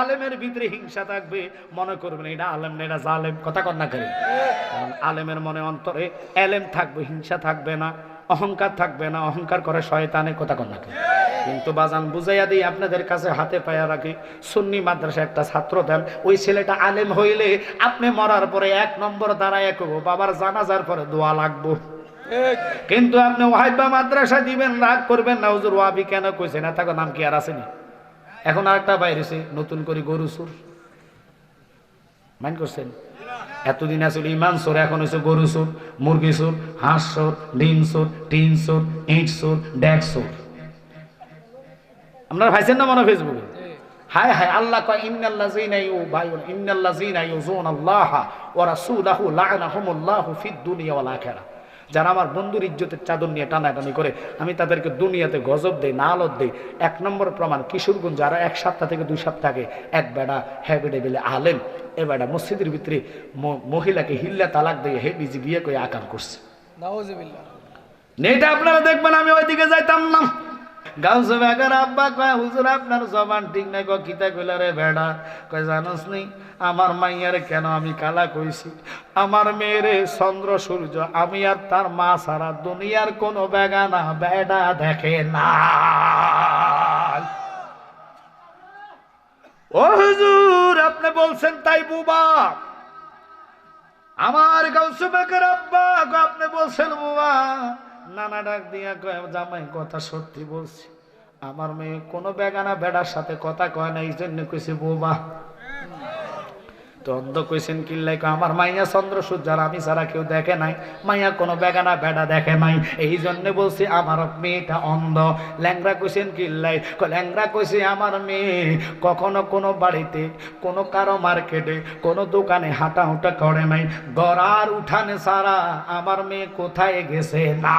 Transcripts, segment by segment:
আলেমের ভিতরে হিংসা থাকবে, মনে করবেন এটা আলেম না, এটা জালেম। কথা কন না করে? কারণ আলেমের মনে অন্তরে এলেম থাকবে, হিংসা থাকবে না, অহংকার থাকবে না। অহংকার করে শয়তানের। কথা কন না করে? কিন্তু বাজান বুঝাইয়া দিই আপনাদের কাছে, হাতে পায়া রাখি, সুন্নি মাদ্রাসা একটা ছাত্র দেন, ওই ছেলেটা আলেম হইলে আপনি মরার পরে 1 নম্বর দাঁড়ায় করবো, বাবার জানাজার পরে দোয়া লাগবো। কিন্তু আপনি ওয়াহিবা মাদ্রাসা দিবেন, রাগ করবেন না, হুজুর ওয়াহাবি কেন কইছে না, তাকে নাম কি আর আসেনি? এখন আরেকটা বাইরেছে নতুন করে, গরু সুর। মাইন্ড করছেন? এতদিন আসলে ইমান সোর, এখন হচ্ছে গরু সুর, মুরগি সুর, হাঁস সুর, ডিম সুর, টিন সুর, ইট সুর, ড্যাক সুর। আপনারা ভাইছেন না মনে ফেসবুকে? হায় হায়, আল্লাহ কয় ইন্নাল্লাযীনা ইউবাইউনা ইন্নাল্লাযীনা ইউযুনাল্লাহা ওয়া রাসূলাহু লা'নাহুমুল্লাহু ফিদ দুনিয়া ওয়াল আখিরাহ। যারা আমার বন্ধুর ইজ্জতের চাদর নিয়ে টানাটানি করে, আমি তাদেরকে দুনিয়াতে গজব দেই, নালত দেই। 1 নম্বর প্রমাণ কিশোরগঞ্জ, যারা 1 সপ্তাহ থেকে 2 সপ্তাহ আগে এক বেড়া হ্যাবিডে বেলে আলেম, এ বেড়া মসজিদের ভিতরে মহিলাকে হিল্লা তালাক দিয়ে হে নিজে বিয়ে করে আকাম করছে। নাউযুবিল্লাহ। নেটা আপনারা দেখবেন, আমি ওইদিকে যাইতাম না। গাউসে বাগার আব্বা কয়, হুজুর আপনার জবান ঠিক নাই। কয় কিতা কইলা রে বেড়া? কয় জানোস নি আমার মাইয়ার কেন আমি কালা কইছি? আমার মেয়েরে চন্দ্র সূর্য, আমি আর তার মা সারা দুনিয়ার কোন বেগানা বেড়া দেখে না। ও হুজুর আপনি বলছেন তাই বুবা? আমার গাউসে বাগার আব্বা আপনি বলছেন বুবা? নানা ডাক দিয়া কয়, জামাই কথা সত্যি বলছি, আমার মেয়ে কোনো বেগানা বেড়ার সাথে কথা কয় না, এই জন্য কইছে বোবা। তো অন্ধ কইছেন কিল্লাই? আমার মাইয়া চন্দ্র সূর্য আমি ছাড়া কেউ দেখে নাই, মাইয়া কোনো বেগানা বেড়া দেখে নাই, এই জন্য বলছি আমার মেয়েটা অন্ধ। ল্যাংরা কইছেন কিল্লাই? ল্যাংরা কইছে আমার মেয়ে কখনো কোনো বাড়িতে, কোনো কারো মার্কেটে, কোনো দোকানে হাঁটা হুটা করে নাই, গড়ার উঠানে ছাড়া আমার মেয়ে কোথায় গেছে না।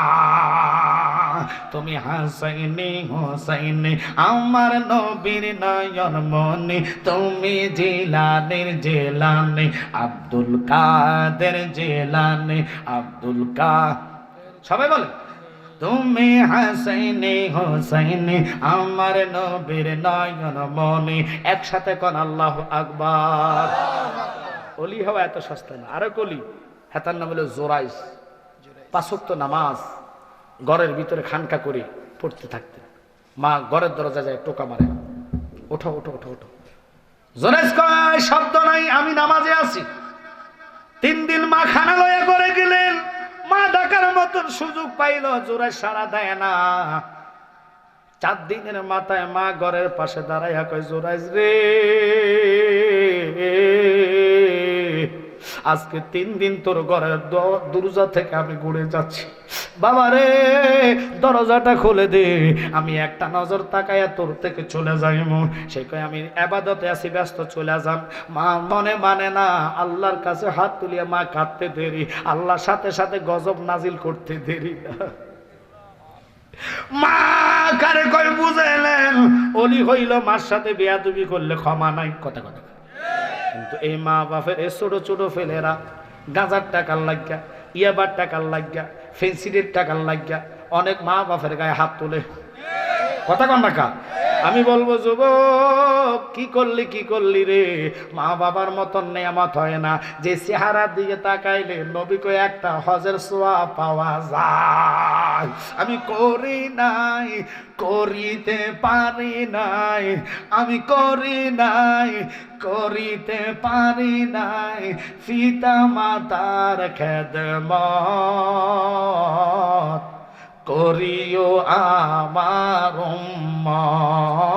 তুমি হাসাইনি হোসাইনি আমার নবীর নয়ন মনি, তুমি জিলানির জিলানি আব্দুল কাদের জিলানি আব্দুল কাদের। সবাই বলে তুমি হাসাইনি হোসাইনি আমার নবীর নয়ন মনি। একসাথে কোন আল্লাহু আকবার। ওলি হওয়া এত সস্তা না। আরো কলি, হেতার নাম হলো জোরাইস। 5 ওয়াক্ত নামাজ ঘরের ভিতরে খানকা করে পড়তে থাকতেন। মা ঘরের দরজা যায় টোকা মারে, ওঠো ওঠো ওঠো ওঠো। জোরাইস কয় শব্দ নাই, আমি নামাজে আছি। 3 দিন মা খানা লয়া করে গেলেন, মা ডাকার মতন সুযোগ পাইল, জোরাইস সারা দেয় না। 4 দিনের মাথায় মা ঘরের পাশে দাঁড়াইয়া কয়, জোরাইস রে আজকে 3 দিন তোর ঘরের দরজা থেকে আমি ঘুরে যাচ্ছি, বাবা রে দরজাটা খুলে দে, আমি একটা নজর তাকাইয়া তোর থেকে চলে যাইমু। সে কয় আমি ইবাদতে আছি, ব্যস্ত, চলে যান। মা মনে মানে না, আল্লাহর কাছে হাত তুলিয়া মা কাঁদতে দেরি, আল্লাহর সাথে সাথে গজব নাজিল করতে দেরি না। মা কারে কয় বুঝাইলেন, ওলি হইল মার সাথে বেয়াদবি করলে ক্ষমা নাই। কথা কথা। কিন্তু এই মা বাপের এই ছোট ছোট ফেলেরা গাঁজার টাকার লাগিয়া, ইয়াবার টাকার লাগিয়া, ফেন্সিডের টাকার লাগিয়া অনেক মা বাপের গায়ে হাত তোলে। কথা কন না কা? আমি বলবো যুবক কি করলি রে? মা বাবার মতন নেয়ামত হয় না যে চেহারা দিকে তাকাইলে নবী কয় একটা হজের সোয়াব পাওয়া যায়। আমি করি নাই, করিতে পারি নাই, আমি করি নাই, করিতে পারি নাই পিতা মাতার খেদমত, করিও আমার উম্মত,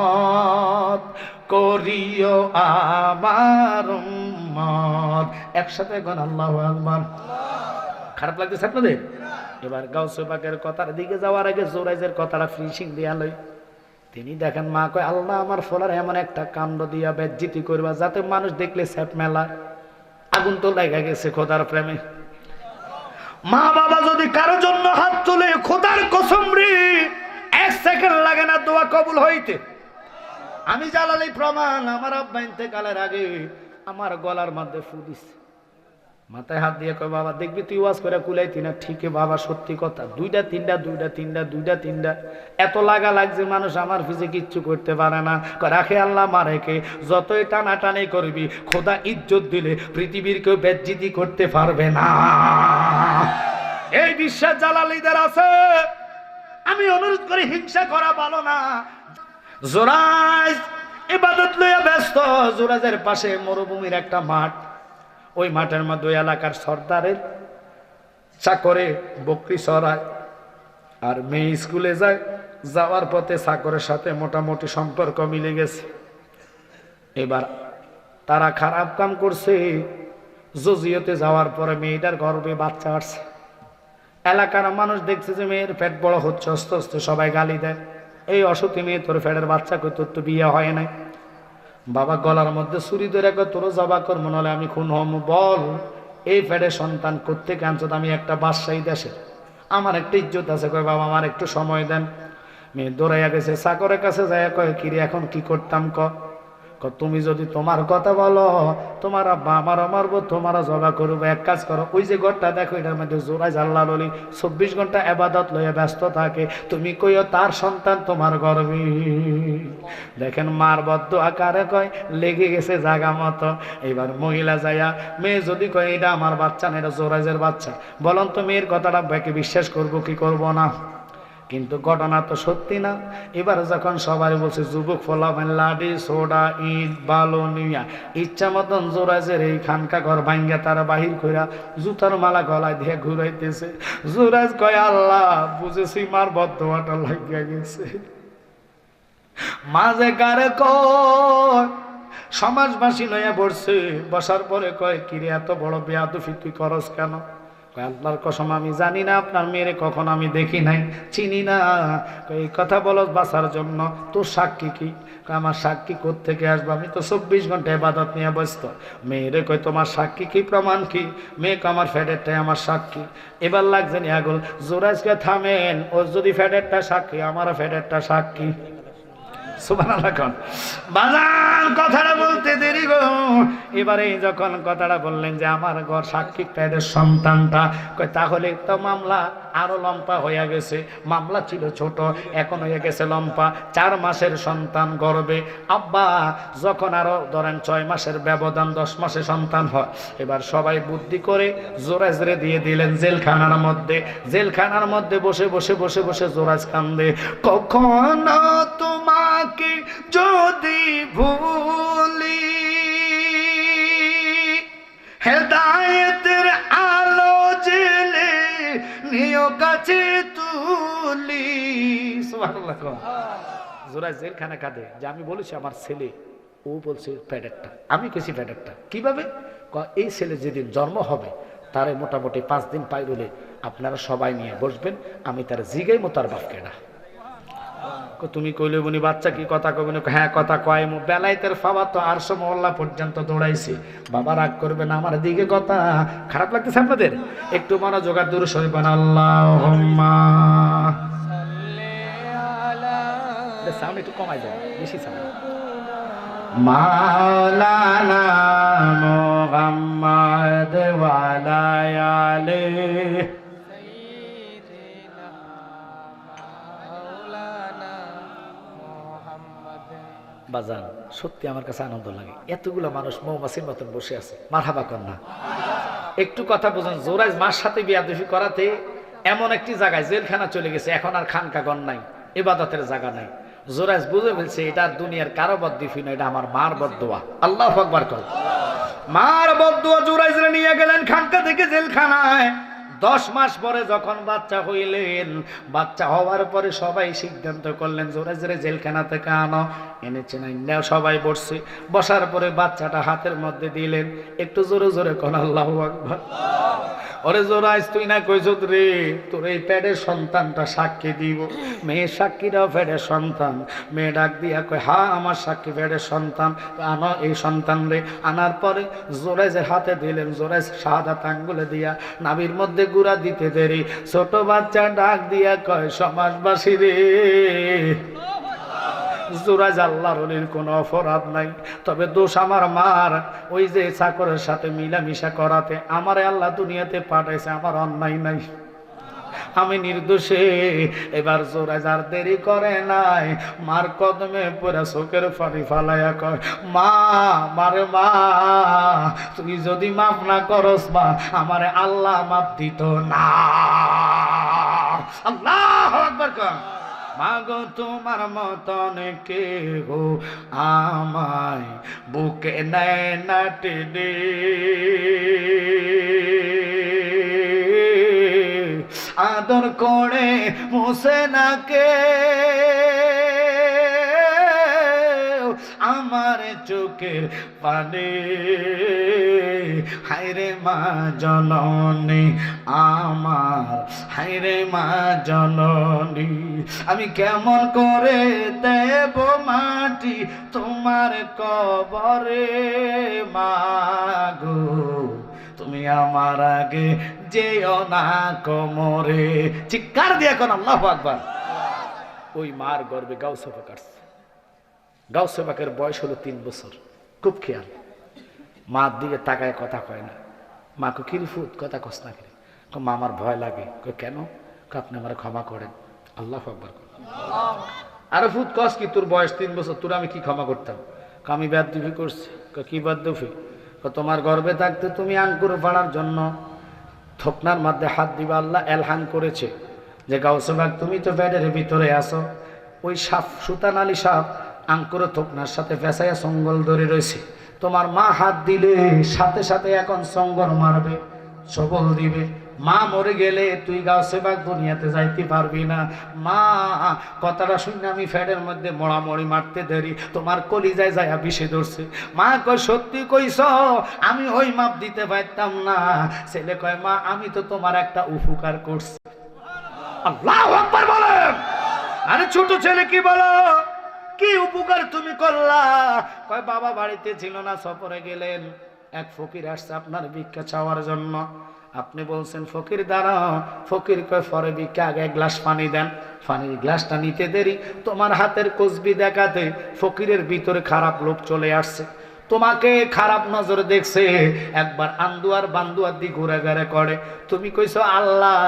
করিও আমার উম্মত। একসাথে গণ আল্লাহু আকবার। খারাপ লাগতেছে আপনাদের? এবার গাউসে পাকের কথার দিকে যাওয়ার আগে জোরাইজের কথাটা ফিনিশিং দিয়া লই। তিনি দেখেন মা কয়, আল্লাহ আমার ফলার এমন একটা কাণ্ড দিয়া বেজ্জিতি করবা যাতে মানুষ দেখলে স্যাপ মেলা। আগুন তো লাগা গেছে খোদার প্রেমে। মা বাবা যদি কারো জন্য হাত তোলে, খোদার কসম রে 1 সেকেন্ড লাগে না দোয়া কবুল হইতে। আমি জালালি প্রমাণ, আমার আব্বা ইন্তেকালের আগে আমার গলার মধ্যে ফু দিছে। মাথায় হাত দিয়ে কয় বাবা দেখবি তুই ওয়াজ করে কুলাইতি না। ঠিকই বাবা, সত্যি কথা, দুইটা তিনটা এত লাগা লাগছে মানুষ আমার পিছে কিচ্ছু করতে পারে না। রাখে আল্লাহ মারেকে, যতই টানাটানি করবি খোদা ইজ্জত দিলে পৃথিবীর কেউ বেজ্জিতি করতে পারবে না। এই বিশ্বাস জালালীদের আছে। আমি অনুরোধ করি, হিংসা করা ভালো না। জোরাজ ইবাদত লইয়া ব্যস্ত। জোরাজের পাশে মরুভূমির একটা মাঠ, ওই মাঠের মধ্যে ওই এলাকার সর্দারের চাকরে বকরি চড়ায়, আর মেয়ে স্কুলে যায়। যাওয়ার পথে চাকরের সাথে মোটামুটি সম্পর্ক মিলে গেছে। এবার তারা খারাপ কাম করছে। জজিয়তে যাওয়ার পরে মেয়েটার গর্ভে বাচ্চা আসছে। এলাকার মানুষ দেখছে যে মেয়ের পেট বড় হচ্ছে, আস্তে আস্তে সবাই গালি দেয়, এই অসতী মেয়ে, তোর পেটের বাচ্চা কই, তোর তো বিয়ে হয় নাই। বাবা গলার মধ্যে ছুরি ধরে কয় তোর জবা কর, মনে হলে আমি খুন হম। বল এই পেটের সন্তান করতে কাঁচত, আমি একটা বাদশাহী দেশে, আমার একটা ইজ্জত আছে। কয় বাবা আমার একটু সময় দেন। মেয়ে দৌড়াইয়া গেছে চাকরের কাছে, যায় কয় কিরে এখন কি করতাম ক। তুমি যদি তোমার কথা বলো, তোমার আব্বা আমারও মারবো, তোমারও জবা করবো। এক কাজ করো, ওই যে ঘরটা দেখো, এটার মধ্যে জোরাজ আল্লাহ বলি 24 ঘন্টা আবাদত লইয়া ব্যস্ত থাকে, তুমি কইও তার সন্তান তোমার গর্বে। দেখেন মার বদ্ধ আকারে কয় লেগে গেছে জাগা মতো। এবার মহিলা যাইয়া, মেয়ে যদি কয় এটা আমার বাচ্চা না, এটা জোরাজের বাচ্চা, বলুন তো মেয়ের কথাটা ব্যাকে বিশ্বাস করবো কি করবো না? কিন্তু ঘটনা তো সত্যি না। এবার যখন সবাই বলছে যুবক ফলাফেন লাডি সোডা ইট বালো নিয়া ইচ্ছা মতন জোরাজের এই খানকা ঘর ভাঙ্গা তারা বাহির কইরা জুতার মালা গলায় দিয়ে ঘুরাইতেছে। জোরাজ কয় আল্লাহ বুঝেছি, মার বদ্ধটা লাগিয়া গেছে। মাঝে কারে কয় সমাজবাসী লইয়া বসছে। বসার পরে কয় কিরে এত বড় বেয়াদফি তুই করস কেন? আল্লাহর কসম আমি জানি না, আপনার মেয়েরে কখন আমি দেখি নাই, চিনি না। এই কথা বলো বাঁচার জন্য। তোর সাক্ষী কি? আমার সাক্ষী কোত্থেকে আসবো? আমি তো 24 ঘন্টা ইবাদত নিয়ে ব্যস্ত। মেয়েরে কই তোমার সাক্ষী কি, প্রমাণ কি? মেয়েকে আমার ফ্যাডেরটাই আমার সাক্ষী। এবার লাগছে নি আগুল। জোরাজকে থামেন, ও যদি ফ্যাডেরটা সাক্ষী, আমারও ফ্যাডেরটা সাক্ষী। বাজান কথাটা বলতে দেরি গো। এবারে যখন কথাটা বললেন যে আমার ঘর সাক্ষী প্যাডের সন্তানটা, তাহলে তো মামলা আরো লম্পা হয়ে গেছে। মামলা ছিল ছোট, এখন হয়ে গেছে লম্পা। 4 মাসের সন্তান গর্বে। আব্বা যখন আরো ধরেন 6 মাসের ব্যবধান, 10 মাসে সন্তান হয়। এবার সবাই বুদ্ধি করে জোরাজরে দিয়ে দিলেন জেলখানার মধ্যে। জেলখানার মধ্যে বসে বসে বসে বসে জোরাজ কান্দে, কখনো তোমাকে যদি ভুলি, হেদায়েতের আলো জেলে নিও কাছে তুলি। সুবহানাল্লাহ। জোরাজ জেলখানা কাঁদে যে আমি বলেছি আমার ছেলে, ও বলছে প্যাডেরটা, আমি কেছি প্যাডেরটা। কিভাবে? এই ছেলে যেদিন জন্ম হবে তারে মোটামুটি 5 দিন পাই বলে আপনারা সবাই নিয়ে বসবেন, আমি তার জিগাই মো তার বাপকে না। তুমি কইলে বনি বাচ্চা কি কথা কবে না? হ্যাঁ কথা কয়। বেলাইতের ফাবা তো 800 মহল্লা পর্যন্ত দৌড়াইছে। বাবা রাগ করবে না, আমার দিকে কথা খারাপ লাগতেছে আপনাদের? একটু মনোযোগ আর দূর সরিবেন। আল্লাহুম্মা সাউন্ড একটু কমাই দেন, বেশি সাউন্ড। মাওলানা মুহাম্মদ ওয়া আলা আলিহি বাজান। সত্যি আমার কাছে আনন্দ লাগে, এতগুলো মানুষ মৌমাছির মতন বসে আছে। মারহাবা কন্যা একটু কথা বুঝুন। জোরাজ মার সাথে বিয়াদফি করাতে এমন একটি জায়গায় জেলখানা চলে গেছে, এখন আর খানকাগর নাই, ইবাদতের জায়গা নাই। জোরাজ বুঝে ফেলছে এটা দুনিয়ার কারো বদদিফি না, এটা আমার মার বদদোয়া। আল্লাহু আকবার কর। মার বদদোয়া। জোরাজরে নিয়ে গেলেন খানকা থেকে জেলখানায়। 10 মাস পরে যখন বাচ্চা হইলেন, বাচ্চা হওয়ার পরে সবাই সিদ্ধান্ত করলেন জোরাজরে জেলখানা থেকে আনো। এনেছেন, সবাই বসছে। বসার পরে বাচ্চাটা হাতের মধ্যে দিলেন। একটু জোরে জোরে কোন আল্লাহু আকবার। ওরে জোরাজ তুই না কইছত রে তোর এই প্যাডের সন্তানটা সাক্ষী দিব। মেয়ে সাক্ষীরাও প্যাডের সন্তান। মেয়ে ডাক দিয়া কয় হ্যাঁ আমার সাক্ষী প্যাডের সন্তান, আনো এই সন্তান রে। আনার পরে জোরাজের হাতে দিলেন। জোরাজ শাহাদাত আঙ্গুলে দিয়া নাভির মধ্যে গুড়া দিতে দেরি। ছোট বাচ্চা ডাক দিয়া কয় সমাজবাসী রে, জোরাজ আল্লাহর ওলির কোনো অপরাধ নাই, তবে দোষ আমার মার। ওই যে চাকরের সাথে মিলামিশা করাতে আমারে আল্লাহ দুনিয়াতে পাঠাইছে, আমার অন্যায় নাই, আমি নির্দোষে। এবার জোরাজ আর দেরি করে নাই, মার কদমে পুরা চোখের পানি ফালাইয়া কয়, মা, মারে মা, তুই যদি মাফ না করস মা, আমারে আল্লাহ মাফ দিত না। আল্লাহু আকবার কর। মাগো তোমার মতন কে গো আমায় বুকে নেয় না টেনে, আদর করে মুছে না কে আমার চোখের পানে। হায়রে মা জননী আমার, হায়রে মা জননী, আমি কেমন করে দেব মাটি তোমার কবরে মাগো, তুমি আমার আগে যেও না কোমরে। চিৎকার দিয়ে এখন আল্লাহু আকবার। ওই মার গর্ভে গাউসে পাক আসছে। গাউসে পাকের বয়স হলো 3 বছর। খুব খেয়াল, মার দিকে তাকায় কথা কয় না। মাকে কিরি ফুট কথা কস না কিরে, মা আমার ভয় লাগে। কেন? আপনি আমার ক্ষমা করেন। আল্লাহু আকবার। আরে ফুট কস কি, তোর বয়স 3 বছর, তোর আমি কি ক্ষমা করতাম? আমি বেয়াদবি করছি। কি বেয়াদবি? তোমার গর্ভে থাকতে তুমি আঙ্কুর ফাড়ার জন্য থোকনার মধ্যে হাত দিবা, আল্লাহ এলহান করেছে যে গাউসে পাক তুমি তো ব্যাডের ভিতরে আসো। ওই সাপ, সুতান আলী সাপ আঙ্কুর থোকনার সাথে ফেসাইয়া সঙ্গল ধরে রয়েছে। তোমার মা হাত দিলে সাথে সাথে এখন সঙ্গর মারবে, সবল দিবে। মা মরে গেলে তুই গাউসে পাক দুনিয়াতে যাইতে পারবি না। মা, কথাটা শুনে আমি ফ্যাডের মধ্যে মোড়ামড়ি মারতে দেরি, তোমার কলিজায় যায়া বিষে ধরছে। মা কয় সত্যি কইছ, আমি ওই মাপ দিতে পারতাম না। ছেলে কয় মা, আমি তো তোমার একটা উপকার করছি। আল্লাহু আকবার বলেন। আরে ছোট ছেলে কি বলো, কি উপকার তুমি করলা? কয় বাবা বাড়িতে ছিল না, সফরে গেলেন। এক ফকির আসছে আপনার ভিক্ষা চাওয়ার জন্য। আপনি বলছেন ফকির দাঁড়াও। ফকির কয় পরে ভিক্ষা, আগে এক গ্লাস পানি দেন। পানির গ্লাসটা নিতে দেরি তোমার হাতের কসবি দেখাতে ফকিরের ভিতরে খারাপ লোক চলে আসছে, তোমাকে খারাপ নজর দেখছে, একবার আন্দুয়ার বান্দুয়ার দি ঘুরে করে। তুমি কইছো আল্লাহ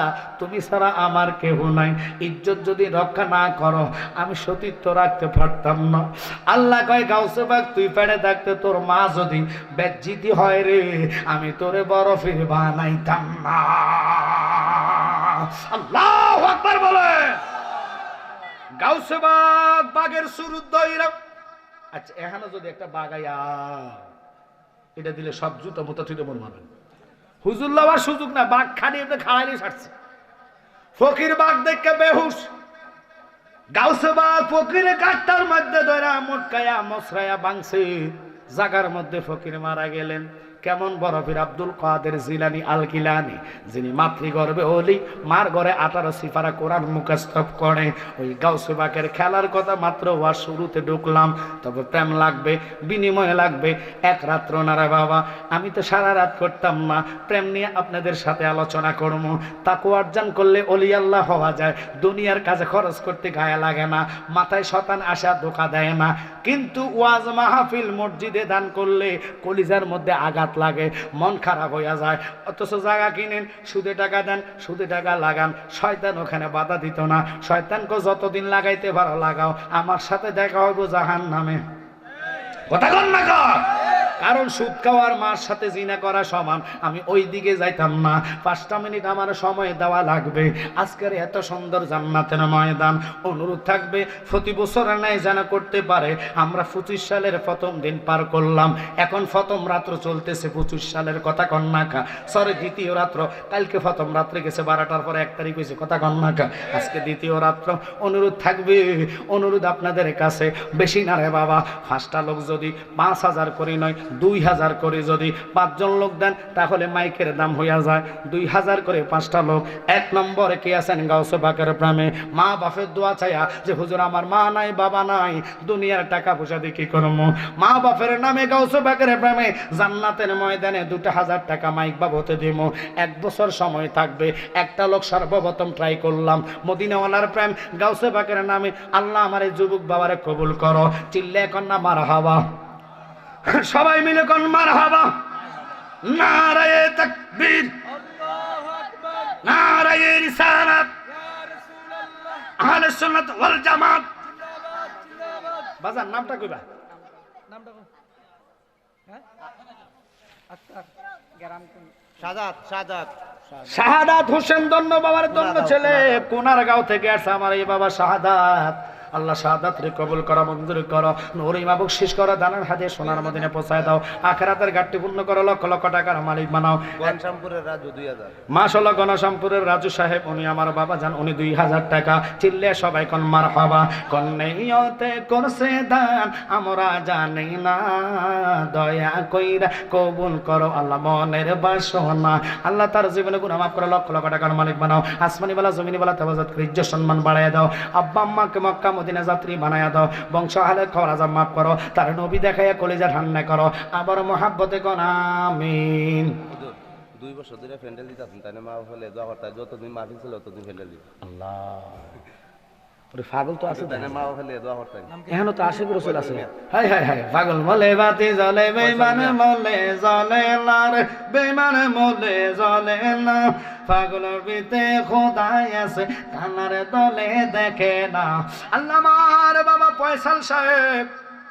তুমি ছাড়া আমার কেহ নাই, ইজ্জত যদি রক্ষা না করো আমি সতীত্ব রাখতে পারতাম না। আল্লাহ কয় গাউসে পাক তুই পেড়ে থাকতে তোর মা যদি বেজ্জিতি হয় রে, আমি তোরে বরফের বানাইতাম না। আল্লাহু আকবার বলে। গাউসে পাক বাগের শুরু দইরা। আচ্ছা এখানে যদি একটা বাগাইয়া এটা দিলে সব জুতো মুতো থুইতে মন মারবেন। হুজুর লওয়ার সুযোগ না, বাঘ খালি এমনি খাওয়াইলে ছাড়ছে। ফকির বাঘ দেখে বেহুশ। গাউসে বাঘ ফকিরে কাঠটার মধ্যে ধরা মোটকায়া মশরায়া বাংছে। জাগার মধ্যে ফকির মারা গেলেন। কেমন বরফির আব্দুল কাদের জিলানী আল কিলানি, যিনি মাতৃগর্ভে ওলি, মার ঘরে 18 সিফারা কোরআন মুখস্থ করে। ওই গাউসে পাকের খেলার কথা মাত্র ওয়াজ শুরুতে ঢুকলাম, তবে প্রেম লাগবে, বিনিময় লাগবে। এক রাত্র না রে বাবা, আমি তো সারা রাত করতাম না। প্রেম নিয়ে আপনাদের সাথে আলোচনা করবো। তাকওয়া অর্জন করলে ওলি আল্লাহ হওয়া যায়। দুনিয়ার কাজে খরচ করতে গায়ে লাগে না, মাথায় শতান আসা ধোকা দেয় না। কিন্তু ওয়াজ মাহফিল মসজিদে দান করলে কলিজার মধ্যে আঘাত লাগে, মন খারাপ হইয়া যায়। অথচ জায়গা কিনেন, সুদে টাকা দেন, সুদে টাকা লাগান। শয়তান ওখানে বাধা দিত না। শয়তানকে যতদিন লাগাইতে পারো লাগাও, আমার সাথে দেখা হইব জাহান্নামে। কথা কন না কর। কারণ সুদ খাওয়ার মার সাথে জিনা করা সমান। আমি ওই দিকে যাইতাম না। 5টা মিনিট আমার সময় দেওয়া লাগবে। আজকের এত সুন্দর জান্নাতের ময়দান, অনুরোধ থাকবে প্রতি বছর নাই যেন করতে পারে। আমরা 25 সালের প্রথম দিন পার করলাম, এখন প্রথম রাত্র চলতেছে। 25 সালের কথা কন্যাকা, সরি দ্বিতীয় রাত্র। কালকে প্রথম রাত্রে গেছে 12টার পরে 1 তারিখ হয়েছে, কথা কন্যাকা। আজকে দ্বিতীয় রাত্র। অনুরোধ থাকবে, অনুরোধ আপনাদের কাছে, বেশি না রে বাবা। 5টা লোক যদি 5000 করে নয়, 2000 করে যদি 5 জন লোক দেন তাহলে মাইকের দাম হইয়া যায় 2000 করে 5টা লোক। 1 নম্বরে কে আছেন গাউসে পাকের প্রেমে মা বাপের দোয়া চাইয়া যে হুজুর আমার মা নাই বাবা নাই দুনিয়ার টাকা পয়সা দিয়ে কি করব, মা বাপের নামে গাউসে পাকের প্রেমে জান্নাতের ময়দানে 2000 টাকা মাইক বাবতে দিব। 1 বছর সময় থাকবে। একটা লোক সর্বপ্রথম ট্রাই করলাম মদিনাওয়ালার প্রেম গাউসে পাকের নামে, আল্লাহ আমার এই যুবক বাবারে কবুল করো। চিল্লে এখন না মারহাবা, সবাই মিলে কোন মারহাবা, নারায়ে তাকবীর, নারায়ে রিসালাত, আহলে সুন্নাত ওয়াল জামাত। বাজার নামটা কইবা, নামটা কই? হ্যাঁ আক্তার গ্রাম কোন? শাহাদাত হোসেন দন্ন বাবার দন্ন ছেলে কোনারগাঁও থেকে আসছে আমার এই বাবা শাহাদাত। আল্লাহ শাহাদাত রে কবুল করো, মঞ্জুর করো, নূর ইমা বকশিশ করো, দানার হাতে সোনার মদিনে পৌঁছায় দাও, আখিরাতের ঘাটতি পূর্ণ করো, লক্ষ লক্ষ টাকার মালিক বানাও। গণশামপুরের রাজু 2000 মাশাআল্লাহ, গণশামপুরের রাজু সাহেব উনি আমার বাবা জান, উনি 2000 টাকা। চিল্লে সবাই কোন মারহাবা, কোন নিয়তে করছে দান আমরা জানি না, দয়া কইরা কবুল করো আল্লাহ মনের বাসনা। আল্লাহ তার জীবনে গুনাহ মাফ করে লক্ষ লক্ষ টাকার মালিক বানাও। আসমানি বালা জমিনি বালা তাওয়াজাত করে ইজ্জত সম্মান বাড়ায় দাও। আব্বা আম্মাকে মক্কা মদিনা যাত্রী বানায়া দাও। বংশ আহলে খরাজাম মাফ করো, তার নবী দেখাইয়া কলিজা ঠান্ডা করো, আবার মহাব্বতে কোন আমিন। 2 বছর ধরে প্যান্ডেল দিতাছেন তাই না, মা হলে দোয়া করতে যতদিন মাহফিল ছিল ততদিন প্যান্ডেল দিত। আল্লাহ ওরে পাগল তো আছে তাই না, মা হলে দোয়া করতে এখনো তো আশিক রাসূল আছে। হাই হাই হাই, পাগল মলে বাতি জ্বলে বেঈমান মলে জ্বলে না রে, বেঈমান মলে জ্বলে না, পাগলের ভিতরে খোদাই আছে কানার দলে দেখে না। আল্লাহ আমার বাবা ফয়সাল সাহেব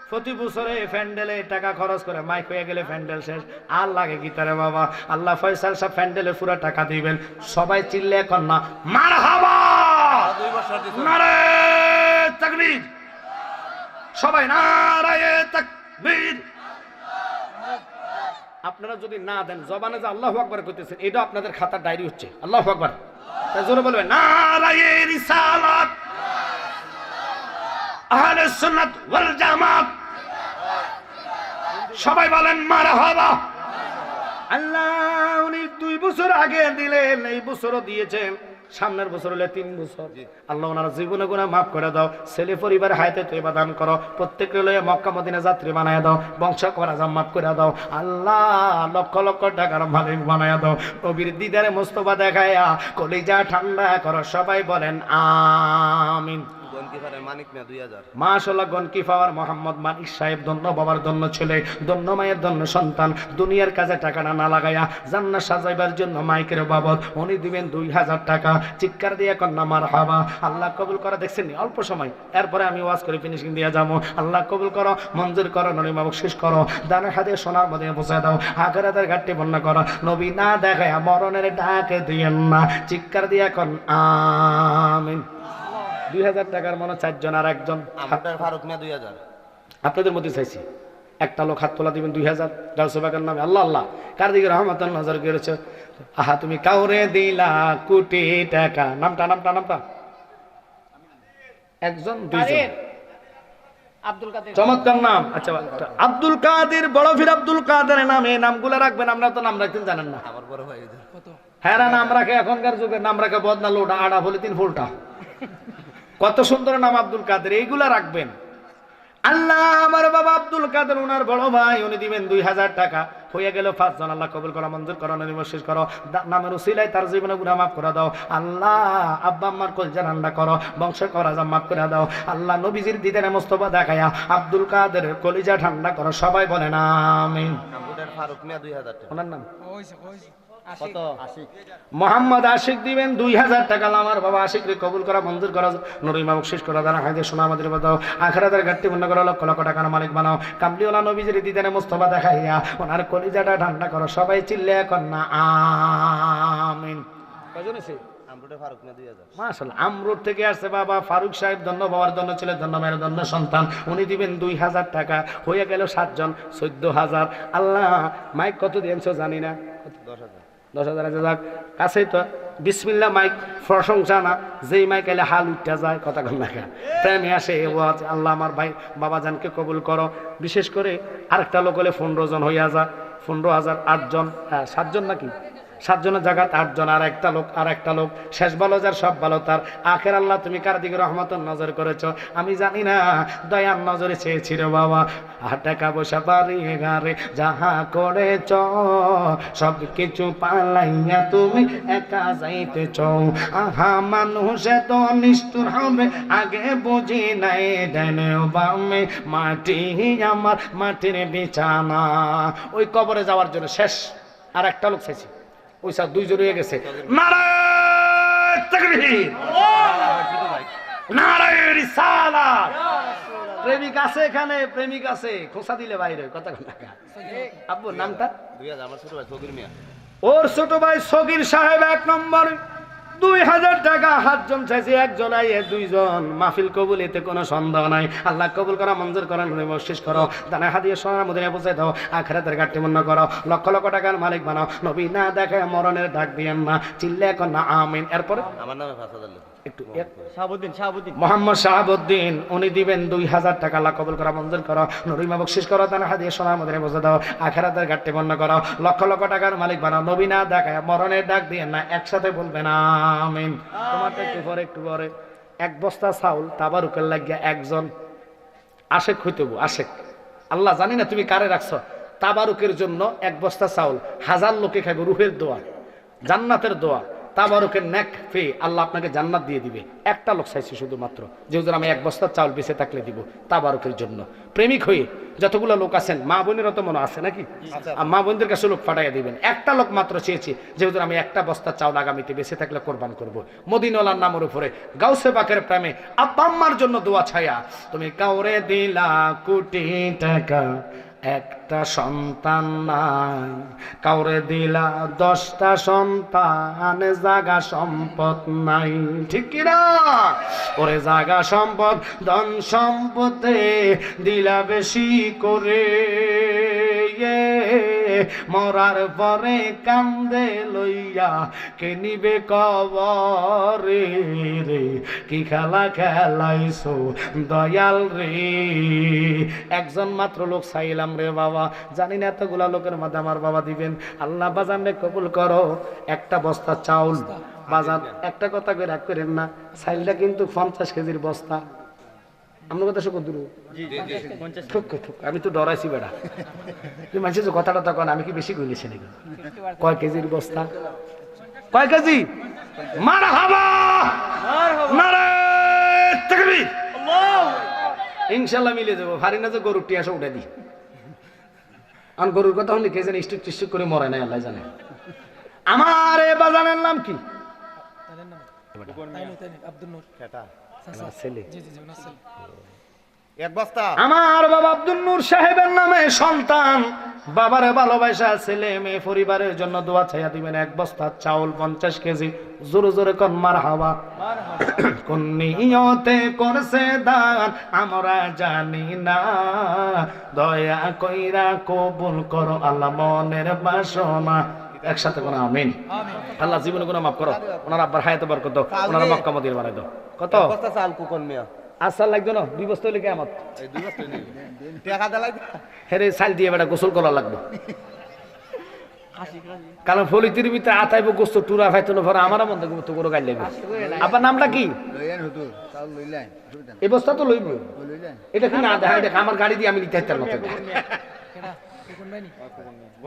প্রতি বছরে প্যান্ডেলে টাকা খরচ করে, মাইক হয়ে গেলে প্যান্ডেল শেষ আর লাগে গিটারে বাবা। আল্লাহ ফয়সাল সাহেব প্যান্ডেলে পুরো টাকা দিবেন। সবাই চিল্লে এখন না মারহাবা, 2 বছর দিছে। নারে তাকবীর, সবাই নারায়ে তাকবীর। আপনারা যদি না দেন জবানে যে আল্লাহু আকবার কইতেছেন, এটা আপনাদের খাতার ডায়েরি হচ্ছে আল্লাহু আকবার। তাই জোরে বলবেন নারায়ে রিসালাত, আহলে সুন্নাত ওয়াল জামাত। সবাই বলেন মারহাবা। আল্লাহ উনি 2 বছর আগে দিলেন, এই বছরও দিয়েছেন, সামনের বছর হলে 3 বছর। আল্লাহ ওনার জীবনে গুনাহ মাফ করে দাও, ছেলে পরিবার হায়াতে তয়বা দান করো, প্রত্যেককে লয়ে মক্কা মদিনা যাত্রী বানায়া দাও, বংশ খরাজাম মাফ করে দাও। আল্লাহ লক্ষ লক্ষ টাকার মালিক বানায়া দাও, নবীর দিদারে মুস্তাফা দেখায়া কলিজা ঠান্ডা করো। সবাই বলেন আমিন। গনকিফারের মানিক মিয়া 2000। মাশাআল্লাহ, গনকিফাওয়ার মোহাম্মদ মানিক সাহেব দন্ন বাবার দন্ন ছেলে, দন্ন মায়ের দন্ন সন্তান, দুনিয়ার কাজে টাকাটা না লাগাইয়া জান্নাত সাজাইবার জন্য মাইকের বাবদ উনি দিবেন 2000 টাকা। চিৎকার দিয়ে কন্যা মারহাবা। আল্লাহ কবুল করে। দেখছেন অল্প সময়, এরপরে আমি ওয়াজ করে ফিনিশিং দিয়ে যাবো। আল্লাহ কবুল করো, মঞ্জুর করো, নরিমা বকশিশ করো, দানের হাতে সোনার মধ্যে পৌঁছে দাও, আখিরাতের ঘাটতি বন্যা করো, নবী না দেখায়া মরণের ডাকে দিয়েন না। চিৎকার দিয়ে কন আমিন। 2000 টাকার মনে 4 জন আর একজন আপনার ফারুক মিয়া 2000। আপনাদের মধ্যে চাইছি একটা লোক হাত তোলা দিবেন 2000 গাউসে পাকের নামে। আল্লাহ আল্লাহ, কার দিকে রহমতের নজর করেছে। আহা তুমি কাউরে দিলা কোটি টাকা। নামটা নামটা নামটা একজন 2 জন আব্দুল কাদের, চমৎকার নাম। আচ্ছা আব্দুল কাদের, বড় ফির আব্দুল কাদের নাম, এই নামগুলো রাখবেন। আমরা তো নাম রাখতেন জানেন না। আমার বড় ভাই কত হ্যাঁ নাম রাখে এখনকার যুগের নাম রাখে বদনা লোটা আড়া বলে 3 ফুলটা। কত সুন্দর নাম আব্দুল কাদের, এইগুলা রাখবেন। আল্লাহ আমার বাবা আব্দুল কাদের ওনার বড় ভাই উনি দিবেন 2000 টাকা। হয়ে গেল 5 জন। আল্লাহ কবুল করো, মঞ্জুর করো, নির্বশেষ করো, নামের উসিলায় তার জীবনে গুনাহ মাফ করে দাও। আল্লাহ আব্বা আম্মার কলজা ঠান্ডা করো, বংশ খরাজাম মাফ করে দাও। আল্লাহ নবীজির দিদারে মুস্তাফা দেখায়া আব্দুল কাদের কলিজা ঠান্ডা করো। সবাই বলেন আমিন। আপনার ফারুক মিয়া 2000 টাকা। ওনার নাম কত? মোহাম্মদ আশিক দিবেন 2000 টাকা। আমার বাবা আশিক রে কবুল করা, মঞ্জুর করা, নরিমা বকশিশ করা, দানা হাইদে সোনা আমাদের বাদাও, আখিরাতের ঘাটতি পূর্ণ করো, লক্ষ লক্ষ টাকার মালিক বানাও। কামলিওয়ালা নবীজির দিদারে মুস্তাফা দেখাইয়া ওনার কলিজাটা ঠান্ডা করো। সবাই চিল্লে এখন না আমিন। কয়জন আছে? আমরুদের ফারুক মিয়া 2000। মাশাআল্লাহ, আমরুদ থেকে আসছে বাবা ফারুক সাহেব ধন্য বাবার ধন্য ছেলে ধন্য মায়ের ধন্য সন্তান, উনি দিবেন 2000 টাকা। হয়ে গেল 7 জন 14000। আল্লাহ মাইক কত দিয়েছো জানি না, 10000। 10,000 আছে, যাক কাছেই তো। বিসমিল্লাহ মাইক প্রশংসা না, যেই মাইক এলে হাল উঠা যায়, কথা কন না প্রেমে আসে ওয়াজ। আল্লাহ আমার ভাই বাবাজানকে কবুল করো। বিশেষ করে আরেকটা লোক হলে 15 জন হইয়া যা, 15,000 8 জন, হ্যাঁ 7 জন নাকি, 7 জনের জায়গাত 8 জন, আর একটা লোক শেষ ভালো যার সব ভালো তার। আখের আল্লাহ তুমি কার দিকে রহমতের নজর করেছো আমি জানি না, দয়ার নজরে চেয়েছিল বাবা। আর টাকা পয়সা বাড়ি গারে যাহা করেছ, সব কিছু পালাইয়া তুমি একা যাইতেছ। আহা মানুষে তো নিষ্ঠুর হবে, আগে বুঝি নাই ডানে বামে মাটি আমার মাটির বিছানা। ওই কবরে যাওয়ার জন্য শেষ আর একটা লোক চাইছি, ওই স্যার 2 জন হয়ে গেছে। নারায়ে তাকবীর, নারায়ে রিসালাত। প্রেমিক আছে এখানে, প্রেমিক আছে, খোসা দিলে বাইরে, কথা না। আব্বু নামটা 2000 আমার ছোট ভাই সগির মিয়া। ওর ছোট ভাই সগির সাহেব 1 নম্বর 2000 টাকা 7 জন চাইছে, 1 জন আইয়ে 2 জন। মাহফিল কবুল, এতে কোনো সন্দেহ নাই। আল্লাহ কবুল করা, মঞ্জুর করা, বকশিশ করো, দানা হাদিয়া সোনার মদিনায় পৌঁছে দাও, আখিরাতের ঘাটতি পূর্ণ করো, লক্ষ লক্ষ টাকার মালিক বানাও। নবী না দেখে মরণের ডাক দিয়েন না, চিল্লে এখন না আমিন। এরপরে আমার নামে 5000 লোক। একটু শাহাবুদ্দিন মোহাম্মদ শাহাবুদ্দিন, উনি দিবেন 2000 টাকা। আল্লাহ কবুল করা, মঞ্জুর করো, নরিমা বকশিশ করো, দানা হাদিয়া সোনার মদিনায় পৌঁছে দাও, আখিরাতের ঘাটতি পূর্ণ করো, লক্ষ লক্ষ টাকার মালিক বানাও। নবী না দেখে মরণের ডাক দিয়েন না, একসাথে বলবেন আমিন। তোমারটা একটু পরে 1 বস্তা চাউল তাবারুকের লাগিয়া 1 জন আশেক হইতেব, আশেক। আল্লাহ জানি না তুমি কারে রাখছো, তাবারুকের জন্য 1 বস্তা চাউল 1000 লোকে খাইব, রুহের দোয়া, জান্নাতের দোয়া, তাবারুকের নেক ফি, আল্লাহ আপনাকে জান্নাত দিয়ে দিবে। একটা লোক চাইছি শুধুমাত্র, যে হুজুর আমি 1 বস্তা চাউল বেঁচে থাকলে দিব তাবারুকের জন্য। প্রেমিক হয়ে যতগুলো লোক আছেন, মা বোনেরও তো মনে আছে নাকি, মা বোনদের কাছে লোক পাঠাইয়া দিবেন। একটা লোক মাত্র চেয়েছি, যে হুজুর আমি 1টা বস্তা চাউল আগামীতে বেঁচে থাকলে কোরবান করব, মদিনাওয়ালার নামের উপরে, গাউসে পাকের প্রেমে, আব্বা আম্মার জন্য দোয়া ছায়া। তুমি কাউরে দিলা কোটি টাকা, একটা সন্তান নাই, কাউরে দিলা 10টা সন্তান, জাগা সম্পদ নাই, ঠিক কিনা? ওরে জাগা সম্পদ ধন সম্পদে দিলা বেশি করে, মরার পরে কান্দে লইয়া কে নিবে কবরে রে, কি খেলা খেলাইছো দয়াল রে। 1 জন মাত্র লোক চাইলাম রে বাবা, জানি না এতগুলা লোকের মধ্যে আমার বাবা দিবেন। আল্লাহ বাজানে কবুল করো। 1টা বস্তা চাউল বাজার, একটা কথা করে রাগ করেন না, চাইলটা কিন্তু 50 কেজির বস্তা। আমার কথা শুধু দূর, আমি তো ডরাইছি বেড়া, তুই মানুষ যে কথাটা তখন আমি কি বেশি কইলেছি নাকি? কয় কেজির বস্তা, কয় কেজি? মারহাবা, নারায়ে তাকবীর, ইনশাআল্লাহ মিলে যাবো। ভারী না যে গরুর টিয়াশো উঠে দিই, আর গরুর কথা হলে কে জানে স্টিক টিস্টিক করে মরে নাই, আল্লাহ জানে। আমার এ বাজানের নাম কি? ছেলে এক বস্তা। আমার বাবা আব্দুল নূর সাহেবের নামে সন্তান, বাবারে ভালোবাসা, ছেলে মেয়ে পরিবারের জন্য দোয়া ছাইয়া দিবেন। 1 বস্তা চাউল 50 কেজি, জোরে জোরে কোন মারহাবা। কোন নিয়তে করছে দান আমরা জানি না, দয়া কইরা কবুল করো আল্লাহ মনের বাসনা। একসাথে কোন আমিন। আল্লাহ জীবনে গুনাহ মাফ করো, ওনার আব্বার হায়াতে বরকত দাও, ওনার মক্কা মদিনা বানাই দাও। কত বস্তা চাল কুকন মিয়া? আসার লাগবে না, 2 বস্তা হইলে কেমন? এই 2 বস্তা নেই, টাকা দে লাগবে। হেরে চাল দিয়ে বেটা গোসল করা লাগবে, কারণ ফলিতির ভিতরে আতাইব গোস্ত টুরা খাইতো না, ভরা আমার মধ্যে তো করে গাইলে। আপনার নামটা কি? এই বস্তা তো লইব, এটা কি না দেখা, এটা আমার গাড়ি দিয়ে আমি নিতে চাইতাম না।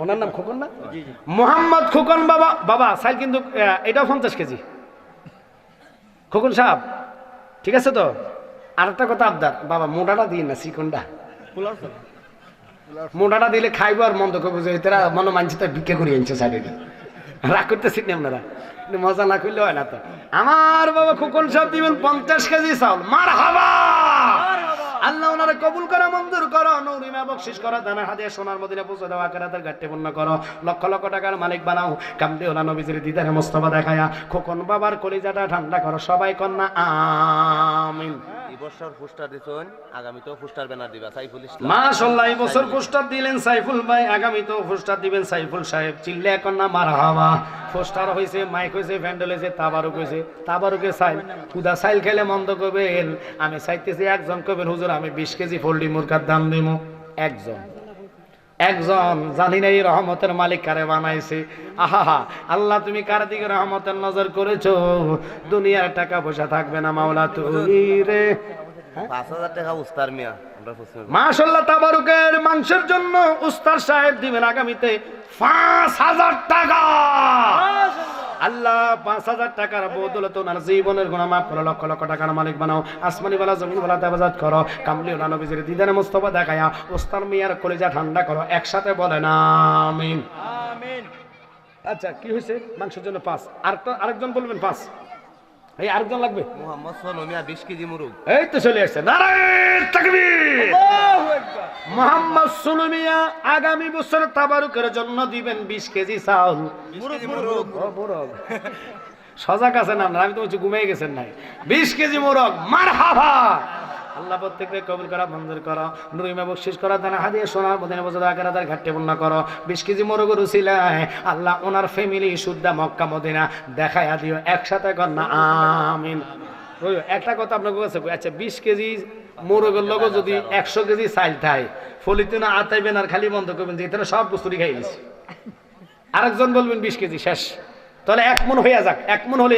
ওনার নাম খোকন না? মোহাম্মদ খোকন বাবা। বাবা চাইল কিন্তু এটাও 50 কেজি। খোকন সাহেব ঠিক আছে তো? আর একটা কথা আবদার, বাবা মোটাটা দিন না, চিকনটা মোটাটা দিলে খাইবো আর মন্দ করবো, যে তারা মনে মানছে তো ভিক্ষা করে আনছে সাইডে, রাগ করতেছি না আপনারা, মজা না করলে হয় না তো। আমার বাবা খোকন সাহেব দিবেন 50 কেজি চাউল। মারহাবা, আল্লাহ ওনারে কবুল করা, মঞ্জুর করো, নৌরিমা বকশিশ করো, দানা হাদিয়া সোনার মদিনা পৌঁছে দাও, আখিরাতের ঘাটতি পূর্ণ করো, লক্ষ লক্ষ টাকার মালিক বানাও, কামড়ে ওলা নবীজির দিদারে মোস্তফা দেখায়া খোকন বাবার কলিজাটা ঠান্ডা করো। সবাই কন্যা আমিন। এই বছর পোস্টার দিছেন আগামীতেও পোস্টার ব্যানার দিবা সাইফুল ইসলাম মাশাআল্লাহ এই বছর পোস্টার দিলেন সাইফুল ভাই, আগামী তো পোস্টার দিবেন সাইফুল সাহেব। চিল্লে এখন না মারহাবা। পোস্টার হইছে, মাইক হইছে, প্যান্ডেল হইছে, তাবারুক হইছে। তাবারুকে সাইল খুদা সাইল খেলে মন্দ করবেন। আমি চাইতেছি একজন কবেন হুজুর আমি 20 কেজি ফোল্ডি মুরগার দাম দিব। একজন জানি না এই রহমতের মালিক কারে বানাইছে। আহা আল্লাহ তুমি কার দিকে রহমতের নজর করেছো? দুনিয়ার টাকা পয়সা থাকবে না মাওলা তুই রে। 5000 টাকা উস্তার মিয়া আমরা প্রশ্ন মাশাআল্লাহ তাবারুকের মাংসের জন্য উস্তাদ সাহেব দিবেন আগামীতে 5000 টাকা। আল্লাহ 5000 টাকার বদৌলতে ওনার জীবনের গুনাহ মাফ করো, লক্ষ লক্ষ টাকার মালিক বানাও, আসমানি বালা জমিন বালা হেফাজত করো, কামলি ওলা নবীজির দিদারে মুস্তাফা দেখায়া উস্তাদ মিয়ার কলিজা ঠান্ডা করো। একসাথে বলেন আমিন। আমিন। আচ্ছা কি হয়েছে? মাংসের জন্য 5। আরেকজন বলবেন 5। এই আরেকজন লাগবে। মোহাম্মদ সোনু মিয়া 20 কেজি মুরগ এই তো চলে আসছে। নারায়ে তাকবীর। মোহাম্মদ সুনু মিয়া আগামী বছর তাবারুকের জন্য দিবেন 20 কেজি চাউল। মোরগ সজাগ আছেন আপনারা? আমি তো বলছি ঘুমিয়ে গেছেন নাই। 20 কেজি মোরগ। মারহাবা। আল্লাহ প্রত্যেককে কবুল করা, মঞ্জুর করো, নুরিমা বকশিশ করা, দানা হাদিয়া সোনা মদিনা বজদ আকারাদার ঘাটতে পূর্ণ করো। 20 কেজি মোরগের উসিলায় আল্লাহ ওনার ফ্যামিলি শুদ্ধা মক্কা মদিনা দেখায়া দিও। একসাথে কর না আমিন। ওই একটা কথা আপনাকে কাছে কই, আচ্ছা 20 কেজি মোরগের লোক যদি 100 কেজি চাইল থাই ফলিতে না আতাইবেন আর খালি বন্ধ করবেন যে এখানে সব বস্তুরই খাই গেছে। আরেকজন বলবেন 20 কেজি শেষ। তাহলে 1 মণ হইয়া যাক। 1 মণ হলে